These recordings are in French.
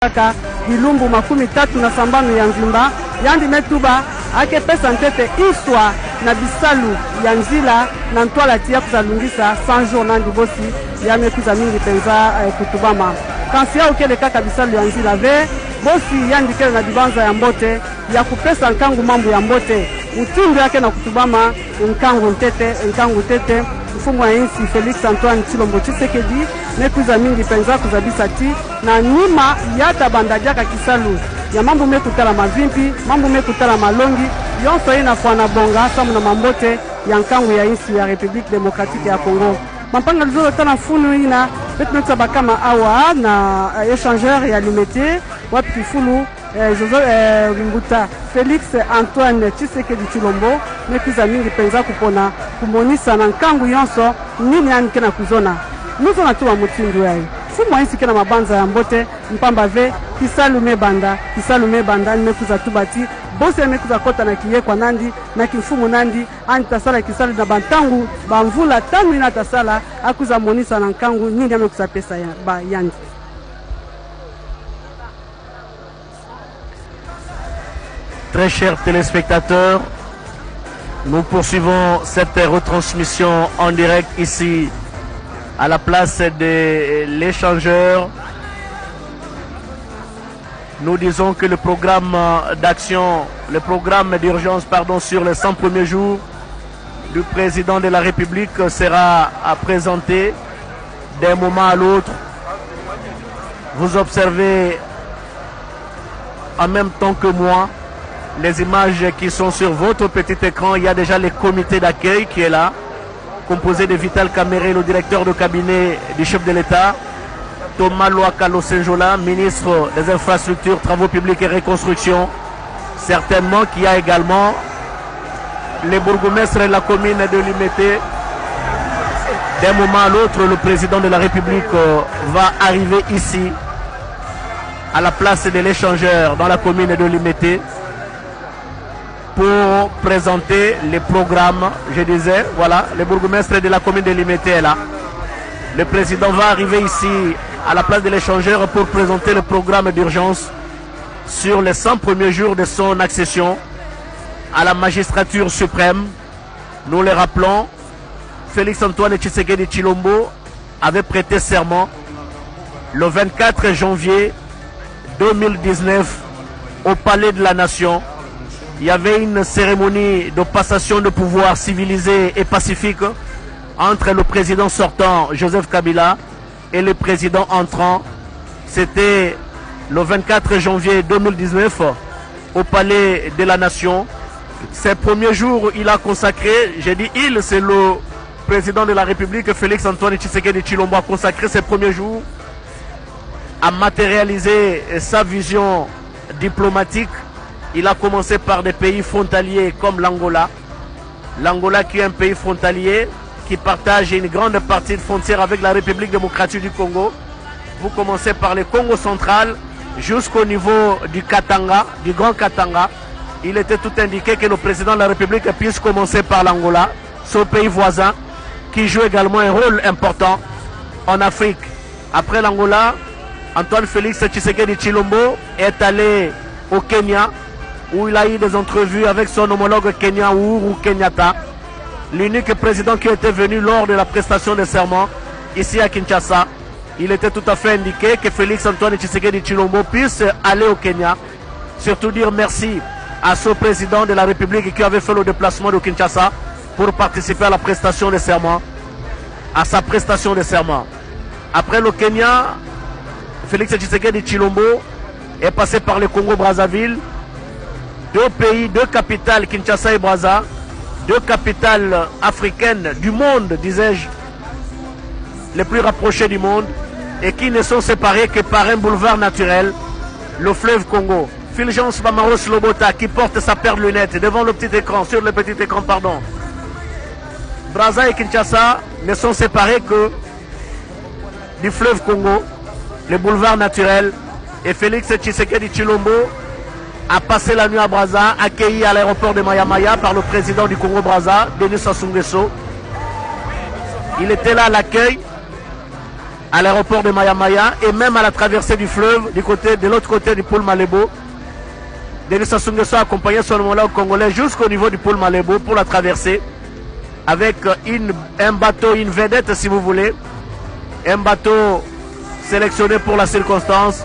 kaka bilumbu makumi tatu na sambano ya nzimba yandi metuba ake pesa ntete iswa na bisalu ya nzila na ntwala tia kuzalungisa 100 jours nandi bosi ya mekuza mingi penza kutubama kansia ukele kaka bisalu ya nzila ve bosi yandi kele na dibanza ya mbote ya kupesa nkangu mambo ya mbote utindu yake na kutubama nkangu tete mfumo wa insi Felix Antoine Tshilombo Tshisekedi mekuza mingi penza kuzabisa ti na nima yata bandajaka kisalu ya mambo mekutala mavimpi mambo mekutala malongi yonso ina fwana bonga samu na mambote ya nkangu ya insi ya République démocratique ya Congo mampanga lizolo tana funu ina betu bakama awa na échangeur ya limité wapi fulu Ringuta Felix Antoine Tshisekedi Tshilombo mekuza mingi penza kupona kumonisa na nkangu yonso nini anike na kuzona nuzo na tuwa mutindu yayi fumu ainsi kena mabanza ya mbote mpamba ve kisalu mebanda nimekuza tubati bosi mekuza kota na kiye kwa nandi na kifumu nandi antasala kisalu na bantangu bamvula tanu ina tasala akuza monisa na nkangu nini amekuza pesa ya ba yandi. Très chers téléspectateurs, nous poursuivons cette retransmission en direct ici à la place de l'échangeur. Nous disons que le programme d'action, le programme d'urgence sur les 100 premiers jours du président de la République sera à présenter d'un moment à l'autre. Vous observez en même temps que moi les images qui sont sur votre petit écran. Il y a déjà le comité d'accueil qui est là, composé de Vital Kamere, le directeur de cabinet du chef de l'État, Thomas Loakalo Senjola, ministre des Infrastructures, Travaux Publics et Reconstruction. Certainement qu'il y a également les bourgmestres de la commune de Limete. D'un moment à l'autre, le président de la République va arriver ici, à la place de l'échangeur dans la commune de Limete, pour présenter les programmes. Je disais, voilà, le bourgmestre de la commune de Limete est là. Le président va arriver ici à la place de l'échangeur pour présenter le programme d'urgence sur les 100 premiers jours de son accession à la magistrature suprême. Nous le rappelons, Félix Antoine Tshisekedi Tshilombo avait prêté serment le 24 janvier 2019 au Palais de la Nation. Il y avait une cérémonie de passation de pouvoir civilisée et pacifique entre le président sortant Joseph Kabila et le président entrant. C'était le 24 janvier 2019 au Palais de la Nation. Ces premiers jours, il a consacré, j'ai dit il, c'est le président de la République Félix Antoine Tshisekedi Tshilombo a consacré ces premiers jours à matérialiser sa vision diplomatique. Il a commencé par des pays frontaliers comme l'Angola. L'Angola qui est un pays frontalier qui partage une grande partie de frontière avec la République démocratique du Congo. Vous commencez par le Congo central jusqu'au niveau du Katanga, du Grand Katanga. Il était tout indiqué que le président de la République puisse commencer par l'Angola, son pays voisin, qui joue également un rôle important en Afrique. Après l'Angola, Antoine Félix Tshisekedi Tshilombo est allé au Kenya, où il a eu des entrevues avec son homologue kenyan Uhuru Kenyatta, l'unique président qui était venu lors de la prestation de serment ici à Kinshasa. Il était tout à fait indiqué que Félix Antoine Tshisekedi Tshilombo puisse aller au Kenya, surtout dire merci à ce président de la République qui avait fait le déplacement de Kinshasa pour participer à la prestation de serment, à sa prestation de serment. Après le Kenya, Félix Tshisekedi Tshilombo est passé par le Congo-Brazzaville, deux pays, deux capitales, Kinshasa et Brazza, deux capitales africaines du monde, disais-je, les plus rapprochées du monde, et qui ne sont séparées que par un boulevard naturel, le fleuve Congo. Fulgence Bamaros Lobota qui porte sa paire de lunettes devant le petit écran, sur le petit écran, pardon. Brazza et Kinshasa ne sont séparés que du fleuve Congo, le boulevard naturel, et Félix Tshisekedi Tshilombo a passé la nuit à Brazza, accueilli à l'aéroport de Mayamaya par le président du Congo-Brazza, Denis Sassou Nguesso. Il était là à l'accueil à l'aéroport de Maya et même à la traversée du fleuve de l'autre côté du pôle Malebo. Denis Sassou Nguesso a accompagné son homologue congolais jusqu'au niveau du pôle Malebo pour la traverser avec un bateau, une vedette si vous voulez, un bateau sélectionné pour la circonstance.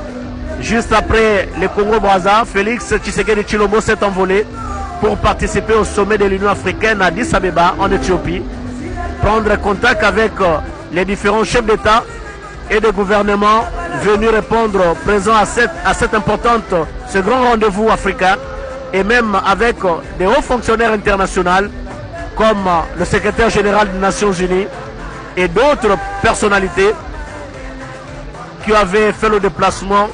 Juste après le Congo-Brazza, Félix Tshisekedi Tshilombo s'est envolé pour participer au sommet de l'Union africaine à Addis Abeba en Éthiopie, prendre contact avec les différents chefs d'État et de gouvernement venus répondre présents à ce grand rendez-vous africain, et même avec des hauts fonctionnaires internationaux comme le secrétaire général des Nations Unies et d'autres personnalités qui avaient fait le déplacement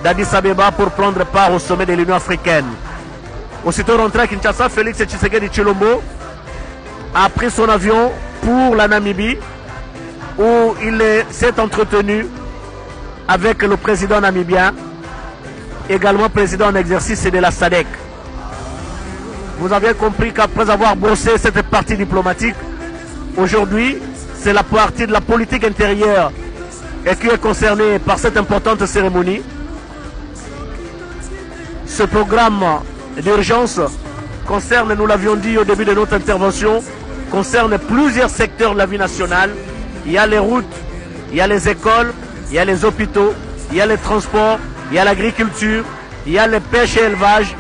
d'Addis Abeba pour prendre part au sommet de l'Union africaine. Aussitôt rentré à Kinshasa, Félix Tshisekedi Tshilombo a pris son avion pour la Namibie, où il s'est entretenu avec le président namibien, également président en exercice de la SADC. Vous avez compris qu'après avoir brossé cette partie diplomatique, aujourd'hui, c'est la partie de la politique intérieure et qui est concernée par cette importante cérémonie. Ce programme d'urgence concerne, nous l'avions dit au début de notre intervention, concerne plusieurs secteurs de la vie nationale. Il y a les routes, il y a les écoles, il y a les hôpitaux, il y a les transports, il y a l'agriculture, il y a les pêches et élevage,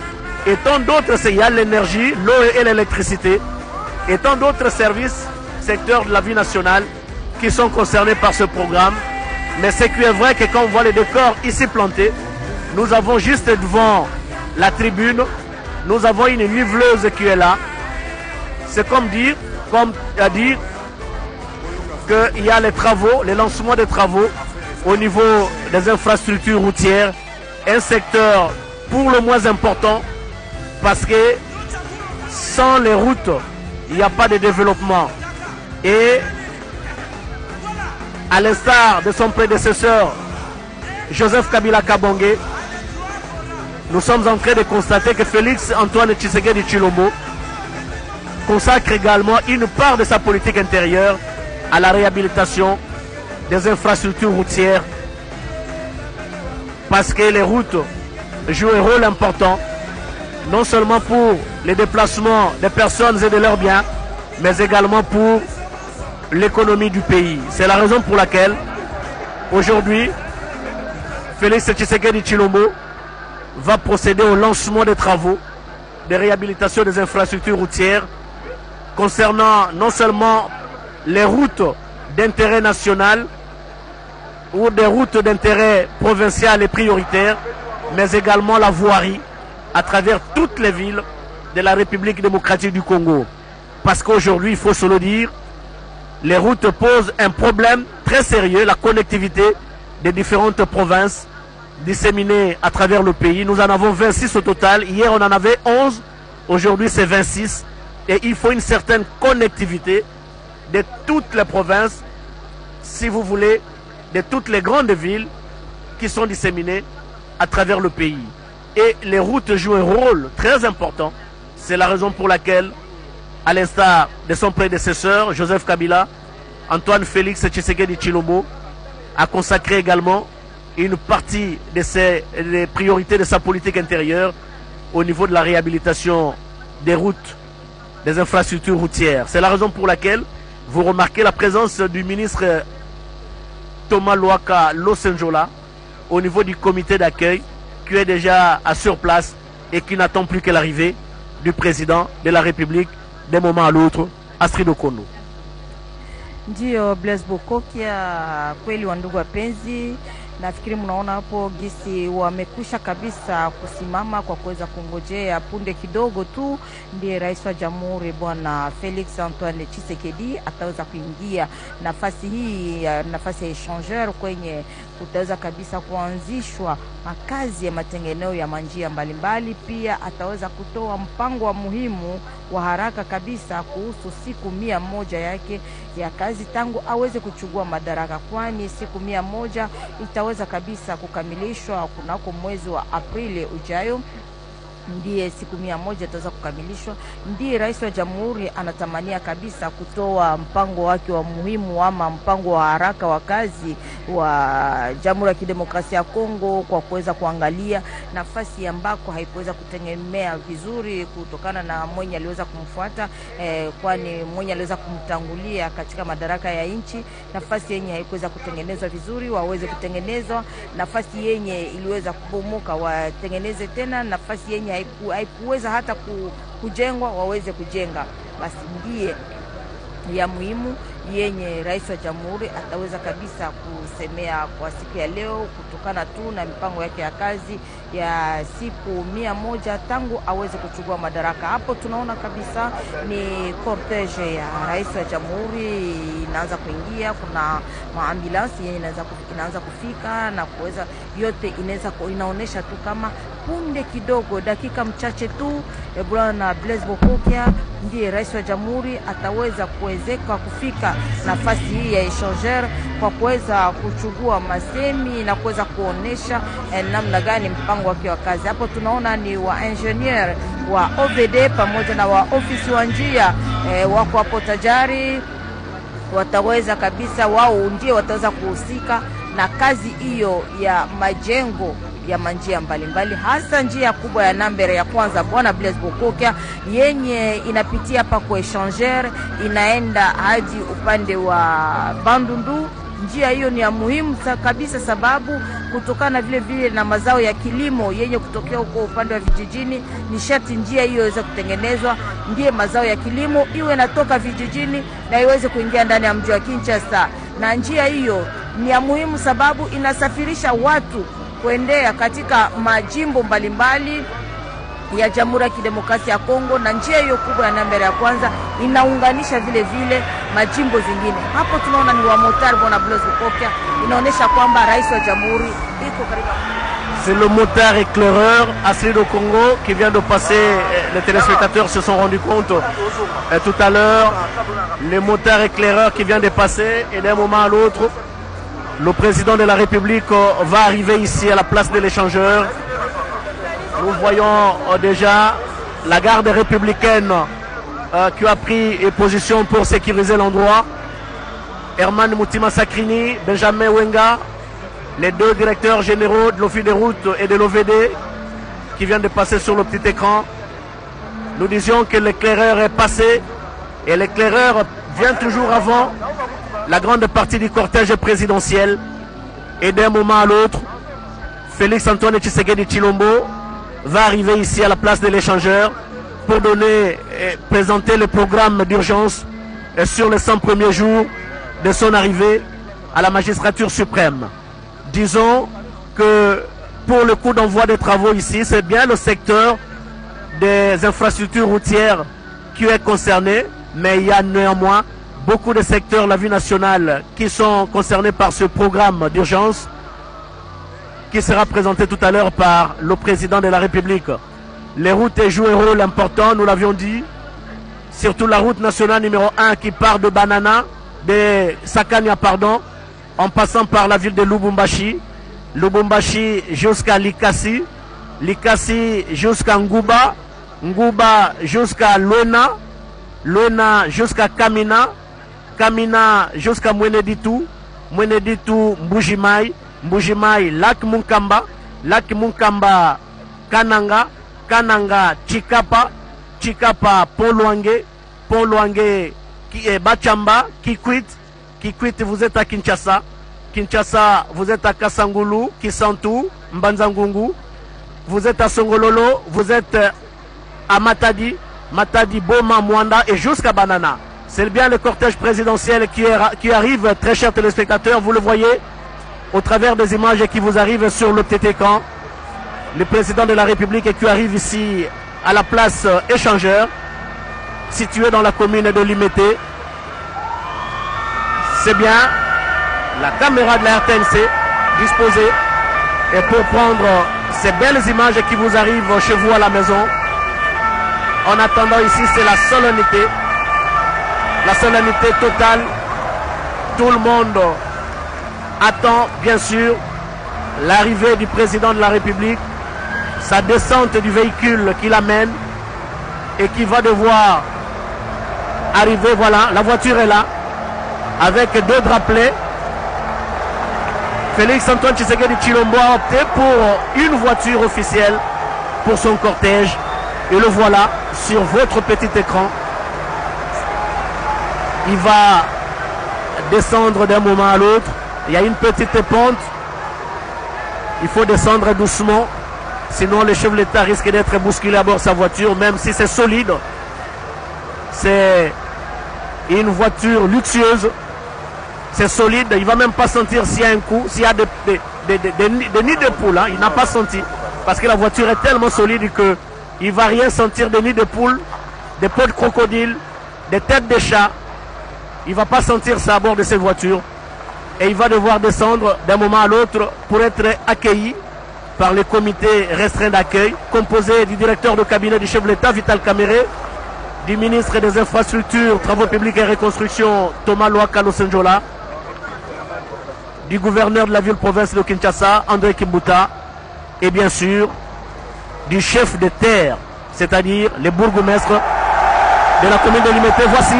et tant d'autres, il y a l'énergie, l'eau et l'électricité, et tant d'autres services, secteurs de la vie nationale, qui sont concernés par ce programme. Mais c'est qui est vrai que quand on voit les décors ici plantés, nous avons juste devant la tribune, nous avons une niveleuse qui est là. C'est comme dire qu'il y a les travaux, les lancements des travaux au niveau des infrastructures routières, un secteur pour le moins important parce que sans les routes, il n'y a pas de développement. Et à l'instar de son prédécesseur, Joseph Kabila Kabongé, nous sommes en train de constater que Félix Antoine Tshisekedi Tshilombo consacre également une part de sa politique intérieure à la réhabilitation des infrastructures routières, parce que les routes jouent un rôle important, non seulement pour les déplacements des personnes et de leurs biens, mais également pour l'économie du pays. C'est la raison pour laquelle aujourd'hui Félix Tshisekedi Tshilombo va procéder au lancement des travaux de réhabilitation des infrastructures routières concernant non seulement les routes d'intérêt national ou des routes d'intérêt provincial et prioritaire, mais également la voirie à travers toutes les villes de la République démocratique du Congo. Parce qu'aujourd'hui, il faut se le dire, les routes posent un problème très sérieux, la connectivité des différentes provinces disséminées à travers le pays. Nous en avons 26 au total. Hier, on en avait 11. Aujourd'hui, c'est 26. Et il faut une certaine connectivité de toutes les provinces, si vous voulez, de toutes les grandes villes qui sont disséminées à travers le pays. Et les routes jouent un rôle très important. C'est la raison pour laquelle, à l'instar de son prédécesseur, Joseph Kabila, Antoine Félix Tshisekedi Tshilombo a consacré également une partie des priorités de sa politique intérieure au niveau de la réhabilitation des routes, des infrastructures routières. C'est la raison pour laquelle vous remarquez la présence du ministre Thomas Louaka Losenjola au niveau du comité d'accueil qui est déjà sur place et qui n'attend plus que l'arrivée du président de la République d'un moment à l'autre, Astrid Okono. Ndio Blaise Bokokia, kweli wandugu wapenzi, nafikiri mnaona hapo gisi wamekusha kabisa kusimama kwa kuweza kungojea punde kidogo tu ndiye rais wa jamhuri bwana Felix Antoine Tshisekedi ataweza kuingia nafasi hii, nafasi ya échangeur kwenye kutaweza kabisa kuanzishwa makazi ya matengeneo ya manjia mbalimbali. Pia ataweza kutoa mpango wa muhimu wa haraka kabisa kuhusu siku 100 yake ya kazi tangu aweze kuchukua madaraka, kwani siku 100 itaweza kabisa kukamilishwa kunako mwezi wa Aprili ujayo. ndiye siku 100 itaweza kukamilishwa. Ndiye rais wa jamhuri anatamania kabisa kutoa mpango wake wa muhimu ama mpango wa haraka wa kazi wa Jamhuri ya Kidemokrasia ya Kongo kwa kuweza kuangalia nafasi ambako haikuweza kutegemea vizuri kutokana na mwenye aliweza kumfuata, kwani mwenye aliweza kumtangulia katika madaraka ya nchi. Nafasi yenye haikuweza kutengenezwa vizuri waweze kutengenezwa, nafasi yenye iliweza kubomoka watengeneze tena, nafasi yenye haikuweza hata kujengwa waweze kujenga. Basi ndiye ya muhimu yenye rais wa jamhuri ataweza kabisa kusemea kwa siku ya leo, kutokana tu na mipango yake ya kazi ya siku 100 tangu aweze kuchukua madaraka. Hapo tunaona kabisa ni cortege ya rais wa jamhuri inaanza kuingia, kuna maambulansi yenye inaanza kufika na kuweza yote inaonesha tu kama punde kidogo, dakika mchache tu, bwana Blaise Bokokia ndiye rais wa jamhuri ataweza kuwezeka kufika nafasi hii ya échangeur kwa kuweza kuchukua masemi na kuweza kuonesha namna gani mpango wake wa kazi. Hapo tunaona ni wa ingenieur wa OVD pamoja na wa ofisi wa njia wako hapo tayari, wataweza kabisa wao ndio wataweza kuhusika na kazi hiyo ya majengo ya manjia mbalimbali, hasa njia kubwa ya nambere ya kwanza bwana Blaise Bokokia yenye inapitia hapa kwa échangeur inaenda hadi upande wa Bandundu. Njia hiyo ni ya muhimu kabisa, sababu kutokana vile vile na mazao ya kilimo yenye kutokea huko upande wa vijijini, ni sharti njia hiyo iweze kutengenezwa, ndiye mazao ya kilimo iwe natoka vijijini na iweze kuingia ndani ya mji wa Kinshasa. Na njia hiyo ni ya muhimu sababu inasafirisha watu kuendea katika majimbo mbalimbali ya Jamhuri ya Kidemokrasia ya Kongo, na njia hiyo kubwa ya nambari ya kwanza inaunganisha vile vile majimbo zingine. Hapo tunaona ni wa motard bwana Blaise Bokokia, inaonesha kwamba rais wa jamhuri iko karibu. C'est le motard éclaireur Asrid au Congo qui vient de passer. Les téléspectateurs se sont rendus compte tout à l'heure. Le motard éclaireur qui vient de passer, et d'un moment à l'autre, le président de la République va arriver ici à la place de l'échangeur. Nous voyons déjà la garde républicaine qui a pris position pour sécuriser l'endroit. Herman Moutima Sakrini, Benjamin Wenga, les deux directeurs généraux de l'Office des routes et de l'OVD qui viennent de passer sur le petit écran. Nous disions que l'éclaireur est passé, et l'éclaireur vient toujours avant la grande partie du cortège présidentiel. Et d'un moment à l'autre, Félix Antoine Tshisekedi Tshilombo va arriver ici à la place de l'échangeur pour présenter le programme d'urgence sur les 100 premiers jours de son arrivée à la magistrature suprême. Disons que pour le coup d'envoi des travaux ici, c'est bien le secteur des infrastructures routières qui est concerné, mais il y a néanmoins beaucoup de secteurs de la vie nationale qui sont concernés par ce programme d'urgence qui sera présenté tout à l'heure par le président de la République. Les routes jouent un rôle important, nous l'avions dit, surtout la route nationale numéro 1 qui part de Banana, de Sakania, pardon, en passant par la ville de Lubumbashi, Lubumbashi jusqu'à Likasi, Likasi jusqu'à Nguba, Nguba jusqu'à Lona, Lona jusqu'à Kamina, Kamina jusqu'à Mweneditu, Mweneditu Mbujimai, Mbujimai Lac Munkamba, Lac Munkamba Kananga, Kananga Chikapa, Chikapa Pont-Luange, Pont-Luange Bachamba, Kikwit, Kikwit vous êtes à Kinshasa, Kinshasa vous êtes à Kasangulu, Kisantu, Mbanzangungu, vous êtes à Songololo, vous êtes à Matadi, Matadi, Boma, Mwanda et jusqu'à Banana. C'est bien le cortège présidentiel qui arrive, très chers téléspectateurs, vous le voyez au travers des images qui vous arrivent sur le petit écran. Le président de la République qui arrive ici à la place échangeur, située dans la commune de Limete. C'est bien la caméra de la RTNC disposée et pour prendre ces belles images qui vous arrivent chez vous à la maison. En attendant ici, c'est la solennité totale. Tout le monde attend bien sûr l'arrivée du président de la République. sa descente du véhicule qui l'amène et qui va devoir arriver. Voilà, la voiture est là avec 2 drapelets. Félix Antoine Tshisekedi Tshilombo a opté pour une voiture officielle pour son cortège et le voilà sur votre petit écran. Il va descendre d'un moment à l'autre. Il y a une petite pente. Il faut descendre doucement. Sinon, le chef de l'État risque d'être bousculé à bord de sa voiture, même si c'est solide. C'est une voiture luxueuse. C'est solide. Il ne va même pas sentir s'il y a un coup, s'il y a des nids de poules. Hein. Il n'a pas senti. Parce que la voiture est tellement solide qu'il ne va rien sentir des nids de poules, des peaux de crocodile, des têtes de chat. Il ne va pas sentir ça à bord de cette voiture. Et il va devoir descendre d'un moment à l'autre pour être accueilli par le comité restreint d'accueil, composé du directeur de cabinet du chef de l'État, Vital Kamerhe, du ministre des Infrastructures, Travaux publics et Reconstruction, Thomas Loaka Losenjola, du gouverneur de la ville-province de Kinshasa, André Kimbuta, et bien sûr, du chef de terre, c'est-à-dire les bourgmestres de la commune de Limete. Voici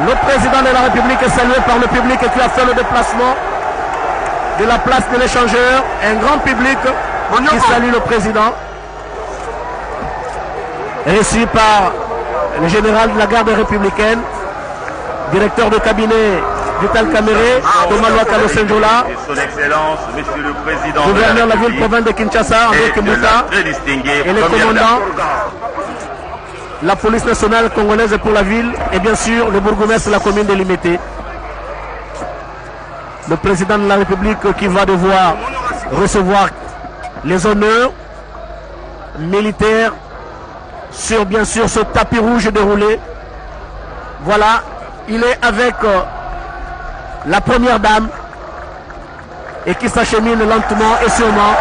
le président de la République est salué par le public qui a fait le déplacement de la place de l'échangeur. Un grand public qui salue le président. Reçu par le général de la garde républicaine, directeur de cabinet Vital Kamerhe, Thomas Loaka Losenjola, son Excellence, Monsieur le Président, gouverneur de la ville-province de Kinshasa, André Kimbuta, et le commandant la police nationale congolaise pour la ville et bien sûr le bourgmestre de la commune de Limete. Le président de la République qui va devoir recevoir les honneurs militaires sur bien sûr ce tapis rouge déroulé. Voilà, il est avec la première dame et qui s'achemine lentement et sûrement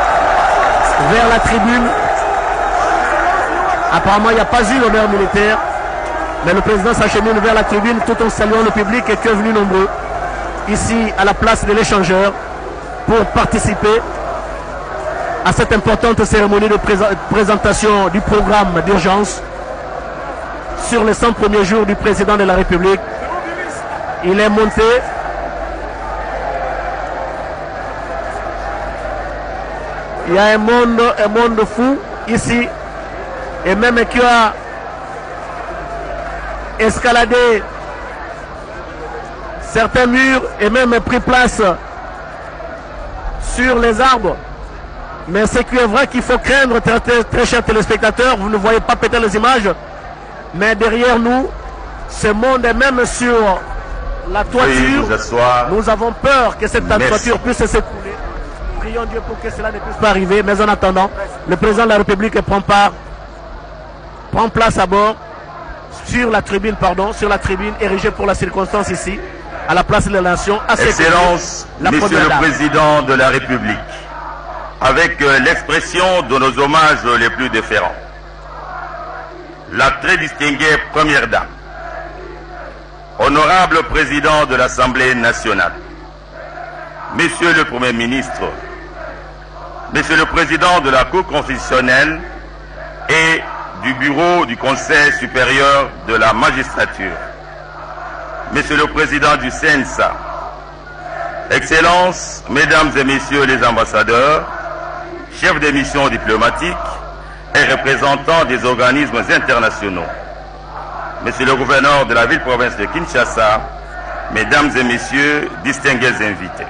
vers la tribune. Apparemment, il n'y a pas eu l'honneur militaire, mais le président s'achemine vers la tribune tout en saluant le public qui est venu nombreux ici à la place de l'échangeur pour participer à cette importante cérémonie de présentation du programme d'urgence sur les 100 premiers jours du président de la République. Il est monté. Il y a un monde fou ici. Et même qui a escaladé certains murs et même pris place sur les arbres. Mais ce qui est vrai qu'il faut craindre, très chers téléspectateurs, vous ne voyez pas peut-être les images, mais derrière nous, ce monde est même sur la toiture. Nous avons peur que cette toiture puisse s'écrouler. Prions Dieu pour que cela ne puisse pas arriver, mais en attendant, le président de la République prend place à bord sur la tribune érigée pour la circonstance ici, à la place de la Nation. Excellence, Monsieur le Président de la République, avec l'expression de nos hommages les plus déférents, la très distinguée Première Dame, honorable Président de l'Assemblée nationale, Monsieur le Premier ministre, Monsieur le Président de la Cour constitutionnelle et du Bureau du Conseil supérieur de la magistrature, Monsieur le Président du CNSA, Excellences, Mesdames et Messieurs les ambassadeurs, chefs des missions diplomatiques et représentants des organismes internationaux, Monsieur le Gouverneur de la ville-province de Kinshasa, Mesdames et Messieurs, distingués invités.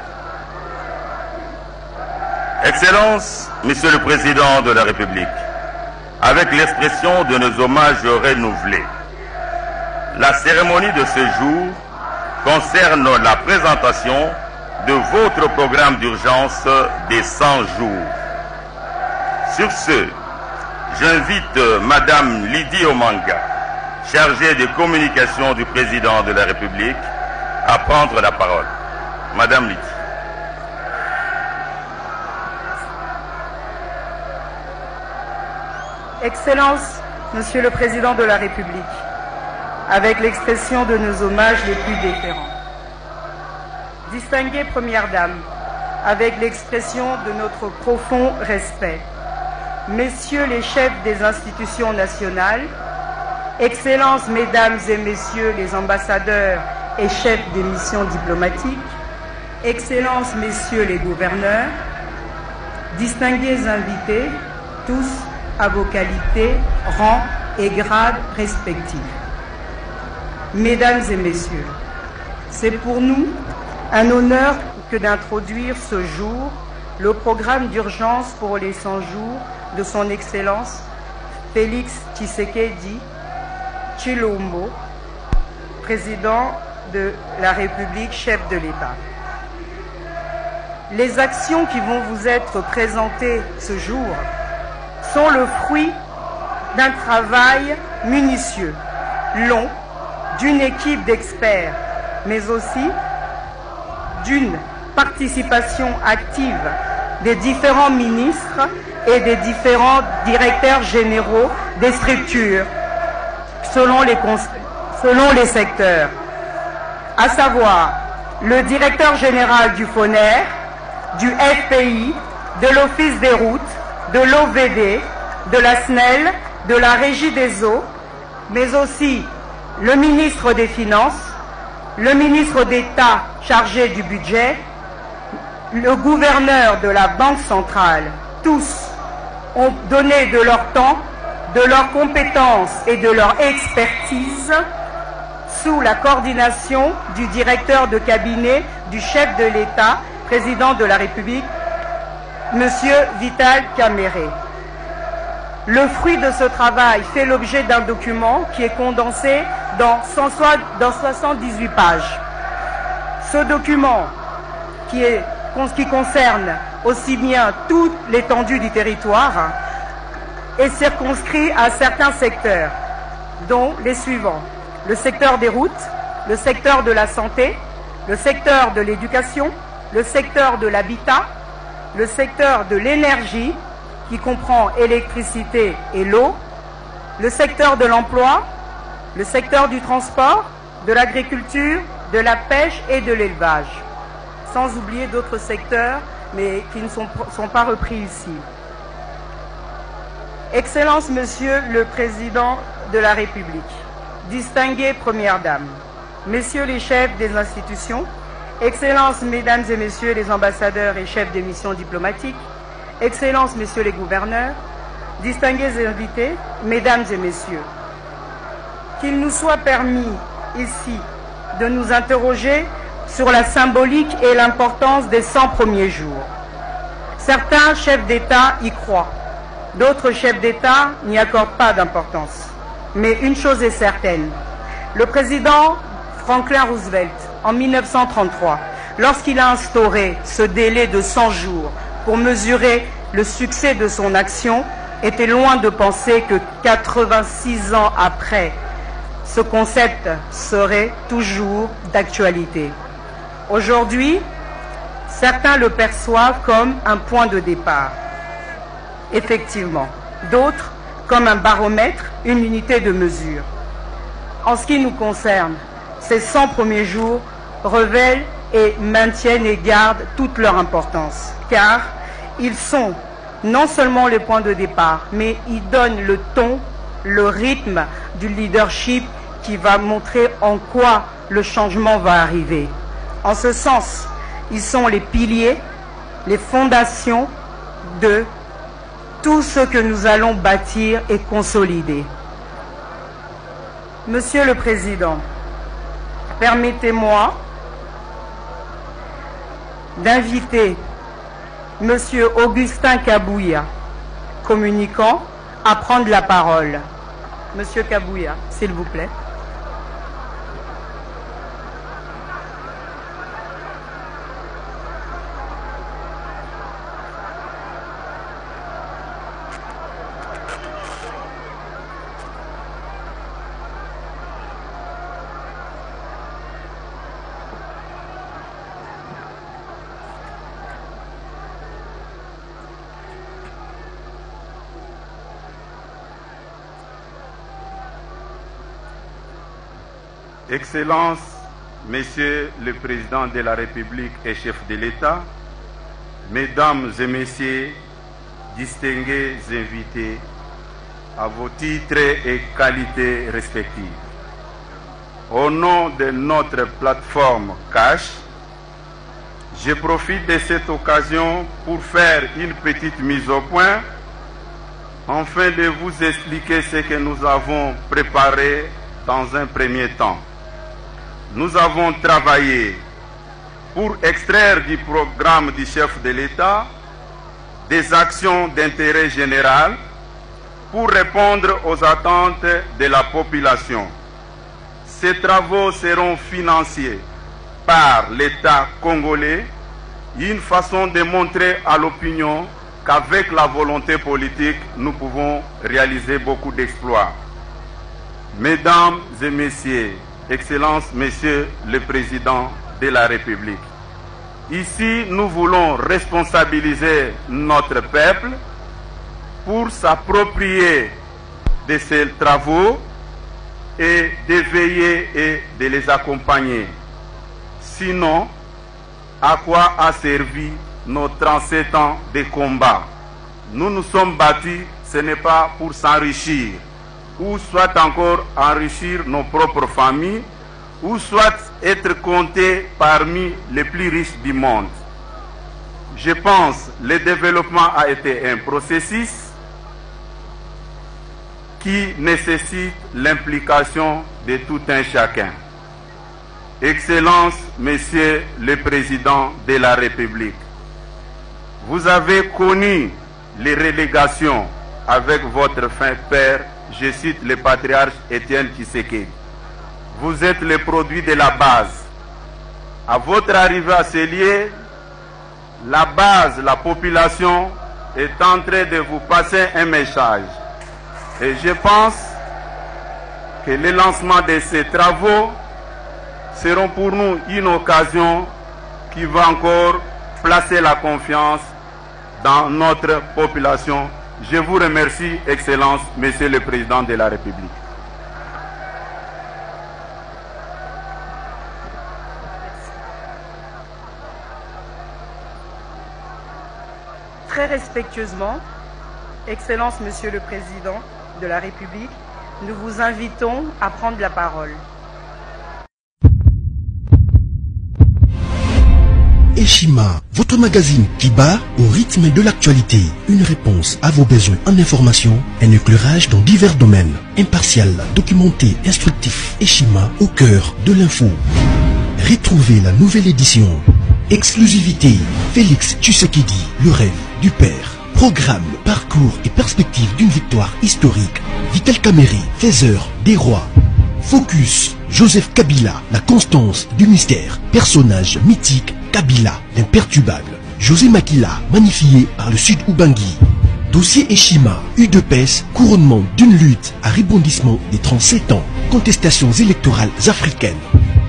Excellences, Monsieur le Président de la République, avec l'expression de nos hommages renouvelés, la cérémonie de ce jour concerne la présentation de votre programme d'urgence des 100 jours. Sur ce, j'invite Madame Lydie Omanga, chargée de communication du Président de la République, à prendre la parole. Madame Lydie. Excellences, Monsieur le Président de la République, avec l'expression de nos hommages les plus déférents. Distinguée Première Dame, avec l'expression de notre profond respect. Messieurs les chefs des institutions nationales, Excellences, Mesdames et Messieurs les ambassadeurs et chefs des missions diplomatiques, Excellences, Messieurs les gouverneurs, distingués invités, tous à vos qualités, rangs et grades respectifs. Mesdames et Messieurs, c'est pour nous un honneur que d'introduire ce jour le programme d'urgence pour les 100 jours de son Excellence Félix Tshisekedi Tshilombo, président de la République, chef de l'État. Les actions qui vont vous être présentées ce jour sont le fruit d'un travail minutieux, long, d'une équipe d'experts, mais aussi d'une participation active des différents ministres et des différents directeurs généraux des structures selon les secteurs, à savoir le directeur général du FONER, du FPI, de l'Office des routes, de l'OVD, de la SNEL, de la Régie des eaux, mais aussi le ministre des Finances, le ministre d'État chargé du budget, le gouverneur de la Banque centrale. Tous ont donné de leur temps, de leurs compétences et de leur expertise sous la coordination du directeur de cabinet du chef de l'État, président de la République, M. Vital Kamerhe. Le fruit de ce travail fait l'objet d'un document qui est condensé dans 78 pages. Ce document, qui concerne aussi bien toute l'étendue du territoire, est circonscrit à certains secteurs, dont les suivants: le secteur des routes, le secteur de la santé, le secteur de l'éducation, le secteur de l'habitat, le secteur de l'énergie, qui comprend électricité et l'eau, le secteur de l'emploi, le secteur du transport, de l'agriculture, de la pêche et de l'élevage, sans oublier d'autres secteurs, mais qui ne sont pas repris ici. Excellences, Monsieur le Président de la République, distinguées Premières Dames, Messieurs les chefs des institutions, Excellences, Mesdames et Messieurs les ambassadeurs et chefs des missions diplomatiques, Excellences, Messieurs les gouverneurs, distingués invités, Mesdames et Messieurs, qu'il nous soit permis ici de nous interroger sur la symbolique et l'importance des 100 premiers jours. Certains chefs d'État y croient, d'autres chefs d'État n'y accordent pas d'importance. Mais une chose est certaine, le président Franklin Roosevelt, en 1933, lorsqu'il a instauré ce délai de 100 jours pour mesurer le succès de son action, était loin de penser que 86 ans après, ce concept serait toujours d'actualité. Aujourd'hui, certains le perçoivent comme un point de départ. Effectivement, d'autres comme un baromètre, une unité de mesure. En ce qui nous concerne, ces 100 premiers jours révèlent et maintiennent et gardent toute leur importance, car ils sont non seulement les points de départ, mais ils donnent le ton, le rythme du leadership qui va montrer en quoi le changement va arriver. En ce sens, ils sont les piliers, les fondations de tout ce que nous allons bâtir et consolider. Monsieur le Président, permettez-moi d'inviter Monsieur Augustin Kabouya, communicant, à prendre la parole. Monsieur Kabouya, s'il vous plaît. Excellences, Messieurs le Président de la République et chef de l'État, Mesdames et Messieurs distingués invités, à vos titres et qualités respectives. Au nom de notre plateforme Cash, je profite de cette occasion pour faire une petite mise au point afin de vous expliquer ce que nous avons préparé dans un premier temps. Nous avons travaillé pour extraire du programme du chef de l'État des actions d'intérêt général pour répondre aux attentes de la population. Ces travaux seront financés par l'État congolais, une façon de montrer à l'opinion qu'avec la volonté politique, nous pouvons réaliser beaucoup d'exploits. Mesdames et messieurs, Excellences, Monsieur le Président de la République, ici nous voulons responsabiliser notre peuple pour s'approprier de ces travaux et de veiller et de les accompagner. Sinon, à quoi a servi nos 37 ans de combat? Nous nous sommes battus, ce n'est pas pour s'enrichir, ou soit encore enrichir nos propres familles, ou soit être comptés parmi les plus riches du monde. Je pense que le développement a été un processus qui nécessite l'implication de tout un chacun. Excellences, Monsieur le Président de la République, vous avez connu les relégations avec votre fin père, je cite le patriarche Étienne Tshisekedi. Vous êtes le produit de la base. À votre arrivée à ce lieu, la base, la population est en train de vous passer un message. Et je pense que le lancement de ces travaux seront pour nous une occasion qui va encore placer la confiance dans notre population. Je vous remercie, Excellence, Monsieur le Président de la République. Très respectueusement, Excellence, Monsieur le Président de la République, nous vous invitons à prendre la parole. Eshima, votre magazine qui bat au rythme de l'actualité. Une réponse à vos besoins en information, un éclairage dans divers domaines. Impartial, documenté, instructif. Eshima au cœur de l'info. Retrouvez la nouvelle édition. Exclusivité, Félix Tshisekedi, le rêve du père. Programme, parcours et perspective d'une victoire historique. Vital Kamerhe, faiseur des rois. Focus, Joseph Kabila, la constance du mystère. Personnage mythique, Kabila, l'imperturbable. José Makila, magnifié par le Sud Ubangi. Dossier Eshima, UDPS, couronnement d'une lutte à rebondissement des 37 ans. Contestations électorales africaines.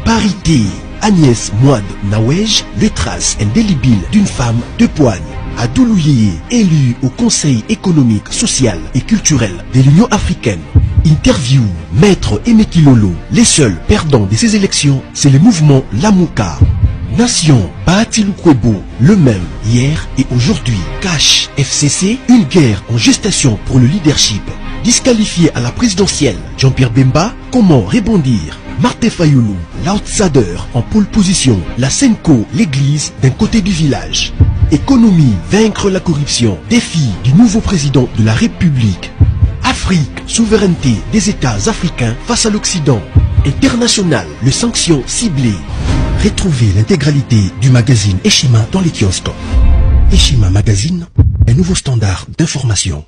Parité, Agnès Mouad Nawej, les traces indélébiles d'une femme de poigne. Abdoulou Yeye, élu au Conseil économique, social et culturel de l'Union africaine. Interview, Maître Emeki Lolo, les seuls perdants de ces élections, c'est le mouvement Lamouka. Nation, Bahati Lukwebo, le même hier et aujourd'hui. Cash, FCC, une guerre en gestation pour le leadership. Disqualifié à la présidentielle, Jean-Pierre Bemba, comment rebondir? Martin Fayoulou, l'outsider en pole position. La Senko, l'église d'un côté du village. Économie, vaincre la corruption. Défi du nouveau président de la République. Afrique, souveraineté des États africains face à l'Occident. International, les sanctions ciblées. Retrouvez l'intégralité du magazine Eshima dans les kiosques. Eshima Magazine, un nouveau standard d'information.